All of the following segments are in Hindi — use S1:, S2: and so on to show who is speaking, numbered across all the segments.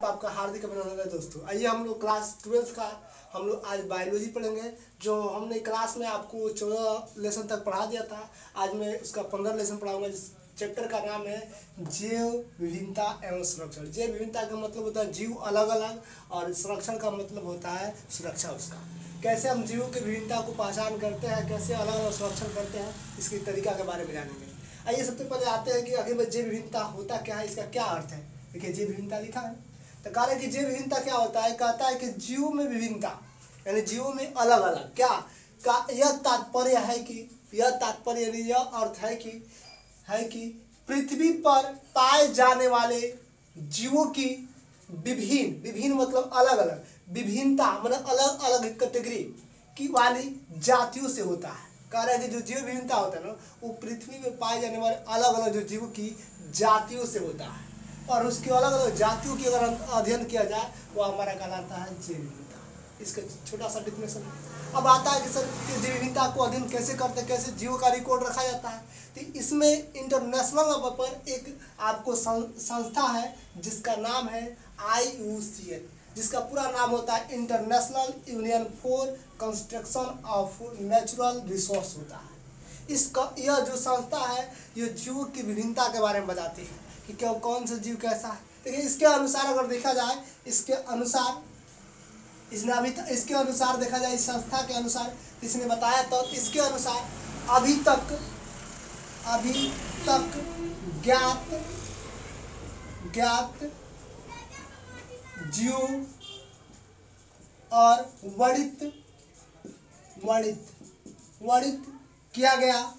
S1: आपका हार्दिक अभिनंदन है दोस्तों। आइए हम लोग क्लास 12 का हम लोग आज बायोलॉजी पढ़ेंगे। जो हमने क्लास में आपको 14 लेसन तक पढ़ा दिया था, आज मैं उसका 15 लेसन पढ़ाऊंगा। जिस चैप्टर का नाम है जैव विभिन्नता एवं संरक्षण। जैव विभिन्नता का मतलब होता है जीव अलग अलग, और संरक्षण का मतलब होता है सुरक्षा उसका। कैसे हम जीवों की विभिन्नता को पहचान करते हैं, कैसे अलग अलग संरक्षण करते हैं, इसकी तरीका के बारे में जानेंगे। आइए सबसे पहले आते हैं कि आखिर जैव विभिन्नता होता क्या है, इसका क्या अर्थ है। देखिए जैव विभिन्नता लिखा है, तो कह रहे हैं कि जैव विभिन्नता क्या होता है। कहता है कि जीवों में विभिन्नता यानी जीवों में अलग अलग क्या का यह तात्पर्य है कि यह अर्थ है कि पृथ्वी पर पाए जाने वाले जीवों की विभिन्न मतलब अलग अलग, विभिन्नता मतलब अलग अलग कैटेगरी की वाली जातियों से होता है। कह रहे हैं कि जो जीव विभिन्नता होता है ना, वो पृथ्वी में पाए जाने वाले अलग अलग जो जीवों की जातियों से होता है, और उसकी अलग अलग जातियों की अगर अध्ययन किया जाए वो हमारा कहलाता है जैव विविधता। इसका छोटा सा डिफिनेशन। अब आता है कि सर जैव विविधता को अध्ययन कैसे करते हैं, कैसे जीवों का रिकॉर्ड रखा जाता है। तो इसमें इंटरनेशनल लेवल पर एक आपको संस्था है जिसका नाम है IUCN, जिसका पूरा नाम होता है international union for construction of natural resource होता है। इसका यह जो संस्था है ये जीवों की विभिन्नता के बारे में बताती है कि क्या कौन सा जीव कैसा है। देखिए इसके अनुसार अगर देखा जाए, इसके अनुसार देखा जाए, इस संस्था के अनुसार इसने बताया, तो इसके अनुसार अभी तक ज्ञात जीव और वर्णित किया गया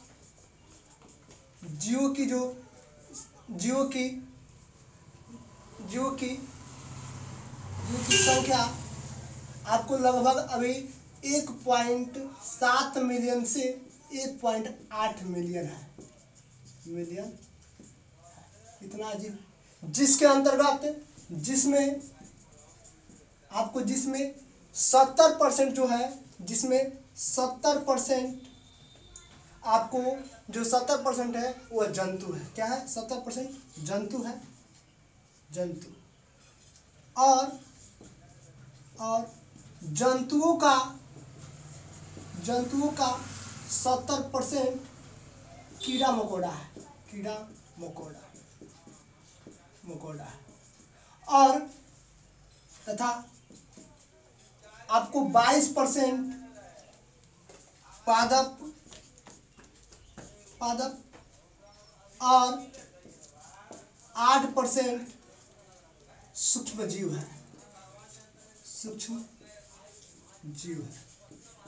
S1: जीवों की संख्या आपको लगभग अभी 1.7 मिलियन से 1.8 मिलियन है, इतना अजीब। जिसके अंतर्गत जिसमें 70% जो है, जिसमें 70% आपको जो 70% है वो जंतु है। क्या है? 70% जंतु है, जंतु। और जंतुओं का 70% कीड़ा मकोड़ा है, और तथा आपको 22% पादप और 8% सूक्ष्म जीव है।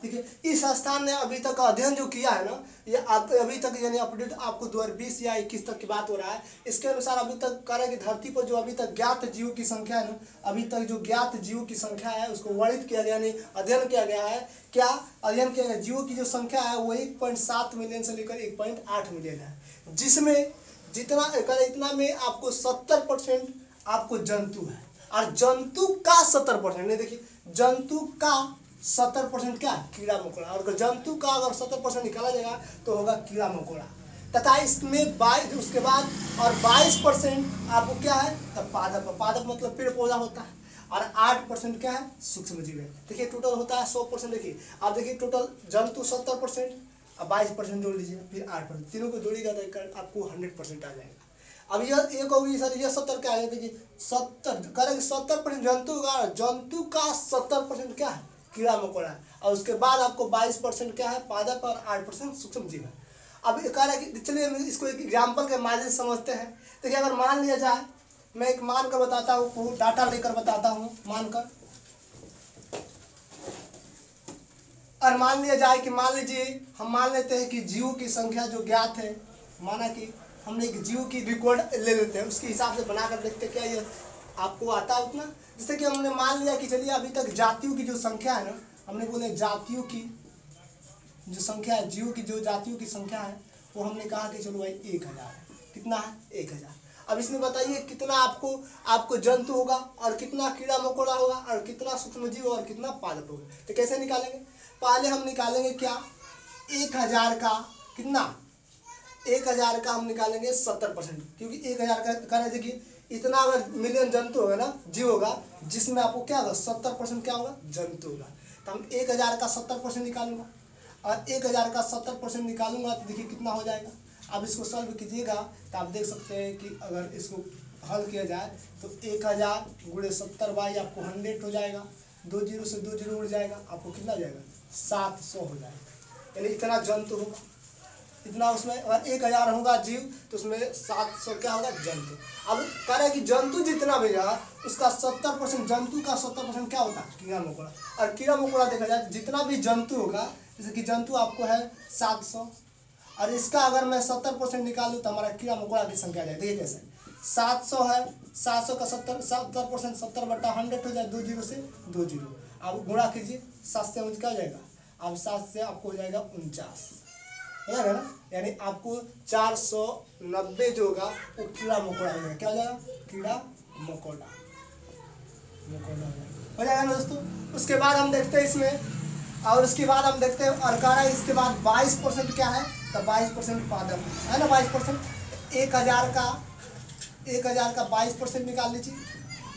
S1: देखिए इस संस्थान ने अभी तक अध्ययन जो किया है ना, ये अभी तक यानी अपडेट आपको 2020 या 21 तक की बात हो रहा है। इसके अनुसार अभी तक कह रहे हैं कि धरती पर जो अभी तक ज्ञात जीवों की संख्या है ना, अभी तक जो ज्ञात जीवों की संख्या है उसको वर्णित किया गया, यानी अध्ययन किया गया है। क्या अध्ययन किया गया? जीवों की जो संख्या है वो 1.7 मिलियन से लेकर 1.8 मिलियन है, जिसमें इतना में आपको 70% आपको जंतु है, और जंतु का 70% नहीं, देखिए जंतु का 70% क्या? कीड़ा मकोड़ा। और जंतु का अगर 70% निकाला जाएगा तो होगा कीड़ा मकोड़ा। तथा इसमें 22 उसके बाद और 22% आपको क्या है? तब पादप मतलब पेड़ पौधा होता है, और 8% क्या है? सूक्ष्म जीव है। देखिए टोटल होता है 100%। देखिए आप देखिए टोटल जंतु 70% और 22% जोड़ लीजिए, फिर 8%, तीनों को जोड़िएगा तो आपको 100% आ जाएगा। अब यह एक होगी सर, यह 70 क्या है? देखिए 70 करेंगे, 70% जंतु का 70% क्या है? कीड़ा मकोड़ा। और उसके बाद आपको 22% क्या है? पादप, और 8% सूक्ष्म जीव है। अब कह रहा है कि चलिए इसको एक एग्जाम्पल के माध्यम से समझते हैं। देखिए अगर मान लिया जाए, मैं एक मान कर बताता हूँ, डाटा लेकर बताता हूँ मानकर। और मान लिया जाए कि मान लीजिए हम मान लेते हैं कि जीवों की संख्या जो ज्ञात है, माना कि हमने एक जीव की रिकॉर्ड ले लेते हैं, उसके हिसाब से बनाकर देखते हैं क्या ये आपको आता है उतना। जैसे कि हमने मान लिया कि चलिए अभी तक जातियों की जो संख्या है ना, हमने बोले जातियों की जो संख्या है, जीवों की जो जातियों की संख्या है वो हमने कहा कि चलो भाई 1000 है। कितना है? 1000। अब इसमें बताइए कितना आपको जंतु होगा, और कितना कीड़ा मकोड़ा होगा, और कितना सूक्ष्म जीव, और कितना पादप होगा। तो कैसे निकालेंगे? पहले हम निकालेंगे क्या? 1000 का कितना? 1000 का हम निकालेंगे 70%, क्योंकि 1000 का करें। देखिए इतना अगर मिलियन जंतु होगा ना, जीव होगा, जिसमें आपको क्या होगा 70% क्या होगा जंतु होगा। तो हम 1000 का 70% निकालूंगा और 1000 का 70% निकालूंगा तो देखिए कितना हो जाएगा। अब इसको सॉल्व कीजिएगा तो आप देख सकते हैं कि अगर इसको हल किया जाए तो 1000 गुणे 70 बाई आपको 100 हो जाएगा, 2 जीरो से 2 जीरो उड़ जाएगा, आपको कितना हो जाएगा 700 हो जाएगा। यानी इतना जंतु होगा, इतना उसमें अगर 1000 होगा जीव तो उसमें 700 क्या होगा जंतु। अब कह रहे हैं कि जंतु जितना भी है उसका 70% जंतु का 70% क्या होता है कीड़ा मकोड़ा। और कीड़ा मकोड़ा देखा जाए तो जितना भी जंतु होगा, जैसे कि जंतु आपको है 700 और इसका अगर मैं 70% निकालूँ तो हमारा कीड़ा मकोड़ा की संख्या आ जाए। देखिए कैसे 700 है, 700 का 70% 70/100 हो जाए, 2 जीरो से 2 जीरो। अब गुणा कीजिए 7 से क्या हो जाएगा, अब 7 से आपको हो जाएगा 49 हो जाएगा ना। यानी आपको 490 जो होगा वो कीड़ा मकोड़ा हो जाएगा। क्या हो जाएगा कीड़ा मकोड़ा हो जाएगा ना दोस्तों। उसके बाद हम देखते हैं इसमें, और उसके बाद हम देखते हैं और कह रहा है इसके बाद 22% क्या है तो 22% पादप है ना। 22% 1000 का 22% निकाल लीजिए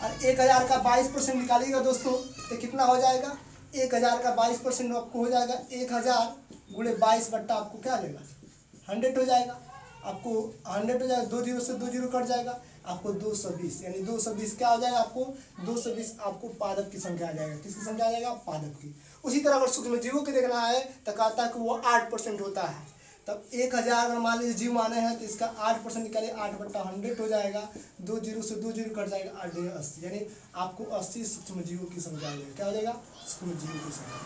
S1: और 1000 का 22% निकालिएगा दोस्तों तो कितना हो जाएगा 1000 का 22% आपको हो जाएगा 1000 गुणे 22 बट्टा आपको क्या आ जाएगा 100 हो जाएगा। आपको 100 हो जाएगा, 2 जीरो से 2 जीरो कट जाएगा, आपको 220 यानी 220 क्या हो जाएगा आपको 220 आपको पादप की संख्या आ जाएगा। किसकी संख्या आ जाएगा पादप की। उसी तरह अगर सूक्ष्म जीवों की देखना है तो कहता है कि वो 8% होता है। तब 1000 अगर मान लीजिए जीव माने हैं तो इसका 8% निकालिए, 8/100 हो जाएगा, 2 जीरो से 2 जीरो कट जाएगा, 8 दूनी 80 यानी आपको 80 सूक्ष्म जीवों की संख्या आ जाएगी। क्या हो जाएगा सूक्ष्म जीवों की संख्या।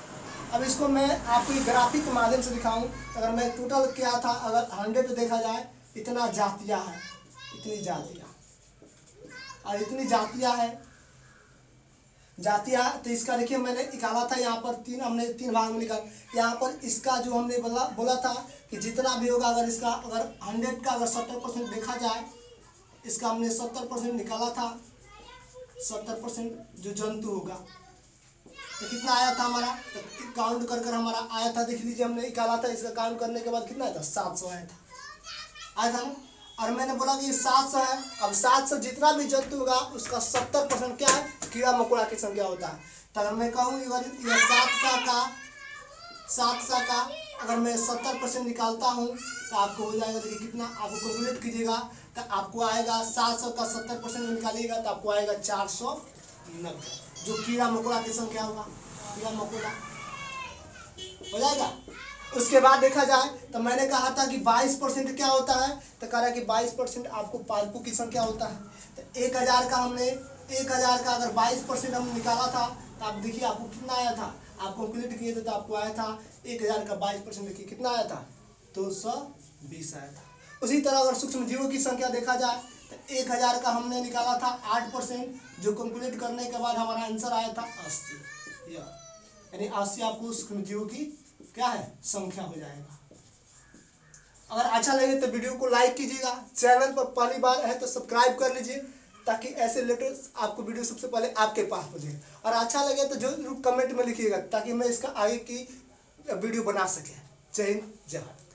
S1: अब इसको मैं आपको एक ग्राफिक के माध्यम से दिखाऊं तो अगर मैं टोटल क्या था, अगर 100 पे देखा जाए इतना जातियाँ है, इतनी जातियाँ और इतनी जातियाँ तो इसका देखिए मैंने निकाला था यहाँ पर हमने 3 भाग में निकाला। यहाँ पर इसका जो हमने बोला था कि जितना भी होगा अगर इसका अगर 100 का अगर 70% देखा जाए, इसका हमने 70% निकाला था। 70% जो जंतु होगा तो कितना आया था हमारा, तो काउंट कर हमारा आया था, देख लीजिए हमने निकाला था। इसका काउंट करने के बाद कितना आया था 700 आया था ना। और मैंने बोला कि 700 है। अब 700 जितना भी जंतु होगा उसका 70% क्या है कीड़ा मकोड़ा की संख्या होता है। तो अगर मैं कहूँ अगर यह 700 का अगर मैं 70% निकालता हूँ तो आपको हो जाएगा, देखिए कितना आपको कैलकुलेट कीजिएगा तो आपको आएगा 700 का 70% निकालिएगा तो आपको आएगा 490 जो कीड़ा मकोड़ा की संख्या होगा। कीड़ा मकोड़ा हो जाएगा। उसके बाद देखा जाए तो मैंने कहा था कि 22% क्या होता है, तो कह रहा है कि 22% आपको पादपों की संख्या होता है। तो 1000 का अगर 22% हम निकाला था तो आप देखिए आपको कितना आया था, आप कैलकुलेट किए थे तो आपको आया था 1000 का 22% देखिए कितना आया था 220 आया था। उसी तरह अगर सूक्ष्म जीवों की संख्या देखा जाए तो 1000 का हमने निकाला था 8%, जो कैलकुलेट करने के बाद हमारा आंसर आया था 80, यानी 80 आपको सूक्ष्म जीवों की क्या है संख्या हो जाएगा। अगर अच्छा लगे तो वीडियो को लाइक कीजिएगा, चैनल पर पहली बार है तो सब्सक्राइब कर लीजिए ताकि ऐसे लेटेस्ट आपको वीडियो सबसे पहले आपके पास पहुंचे। और अच्छा लगे तो जरूर कमेंट में लिखिएगा ताकि मैं इसका आगे की वीडियो बना सके। जय हिंद जय भारत।